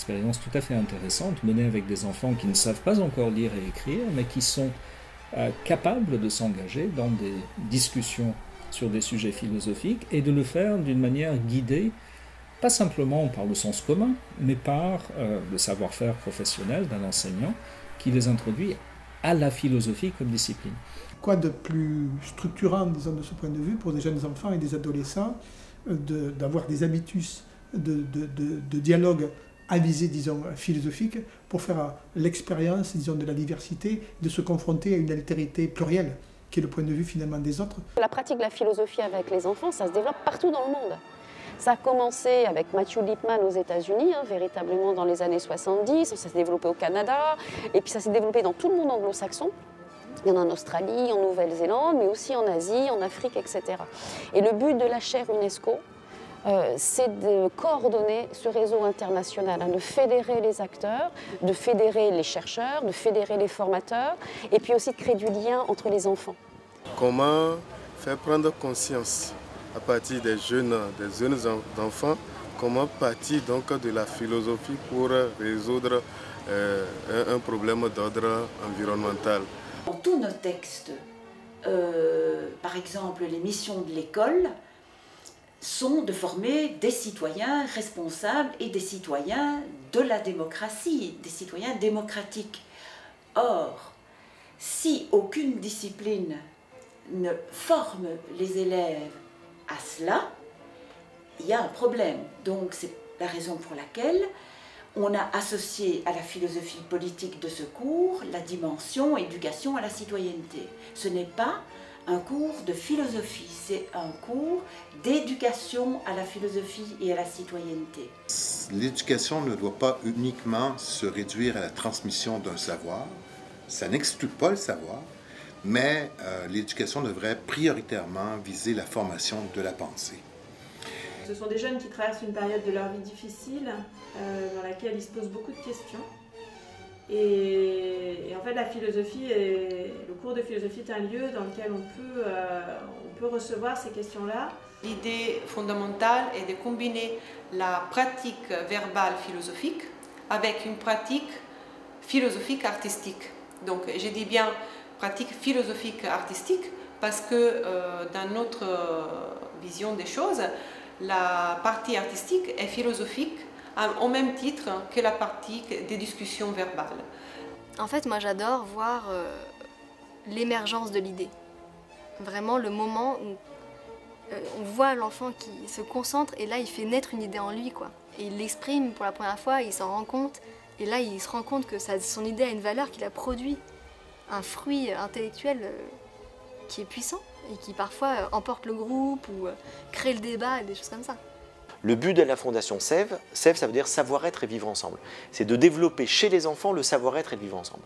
expérience tout à fait intéressante menée avec des enfants qui ne savent pas encore lire et écrire, mais qui sont capables de s'engager dans des discussions sur des sujets philosophiques et de le faire d'une manière guidée, pas simplement par le sens commun, mais par le savoir-faire professionnel d'un enseignant qui les introduit à la philosophie comme discipline. Quoi de plus structurant, disons, de ce point de vue, pour des jeunes enfants et des adolescents, d'avoir des habitus de dialogue à visée, disons, philosophique, pour faire l'expérience, disons, de la diversité, de se confronter à une altérité plurielle, qui est le point de vue finalement des autres. La pratique de la philosophie avec les enfants, ça se développe partout dans le monde. Ça a commencé avec Matthew Lipman aux États-Unis, véritablement dans les années 70, ça s'est développé au Canada, et puis ça s'est développé dans tout le monde anglo-saxon. Il y en a en Australie, en Nouvelle-Zélande, mais aussi en Asie, en Afrique, etc. Et le but de la chaire UNESCO, c'est de coordonner ce réseau international, de fédérer les acteurs, de fédérer les chercheurs, de fédérer les formateurs, et puis aussi de créer du lien entre les enfants. Comment faire prendre conscience à partir des jeunes enfants, comment partir donc de la philosophie pour résoudre un problème d'ordre environnemental. Dans tous nos textes, par exemple les missions de l'école, sont de former des citoyens responsables et des citoyens de la démocratie, des citoyens démocratiques. Or, si aucune discipline ne forme les élèves à cela, il y a un problème. Donc c'est la raison pour laquelle on a associé à la philosophie politique de ce cours la dimension éducation à la citoyenneté. Ce n'est pas un cours de philosophie, c'est un cours d'éducation à la philosophie et à la citoyenneté. L'éducation ne doit pas uniquement se réduire à la transmission d'un savoir, ça n'exclut pas le savoir, mais l'éducation devrait prioritairement viser la formation de la pensée. Ce sont des jeunes qui traversent une période de leur vie difficile, dans laquelle ils se posent beaucoup de questions. Et en fait, le cours de philosophie est un lieu dans lequel on peut recevoir ces questions-là. L'idée fondamentale est de combiner la pratique verbale philosophique avec une pratique philosophique artistique. Donc, je dis bien pratique philosophique artistique parce que dans notre vision des choses, la partie artistique est philosophique au même titre que la partie des discussions verbales. En fait, moi j'adore voir l'émergence de l'idée. Vraiment le moment où on voit l'enfant qui se concentre et là il fait naître une idée en lui, quoi. Et il l'exprime pour la première fois, il s'en rend compte et là il se rend compte que son idée a une valeur, qu'il a produit un fruit intellectuel qui est puissant et qui parfois emporte le groupe ou crée le débat et des choses comme ça. Le but de la Fondation Sève, ça veut dire savoir-être et vivre ensemble. C'est de développer chez les enfants le savoir-être et le vivre ensemble,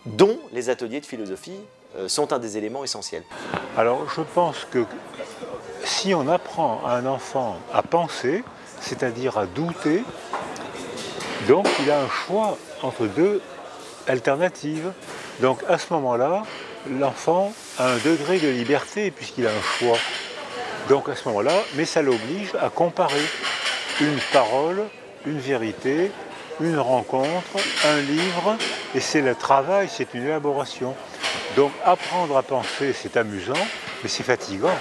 dont les ateliers de philosophie sont un des éléments essentiels. Alors je pense que si on apprend à un enfant à penser, c'est-à-dire à douter, donc il a un choix entre deux alternatives. Donc à ce moment-là, l'enfant a un degré de liberté puisqu'il a un choix. Donc à ce moment-là, mais ça l'oblige à comparer une parole, une vérité, une rencontre, un livre, et c'est le travail, c'est une élaboration. Donc apprendre à penser, c'est amusant, mais c'est fatigant.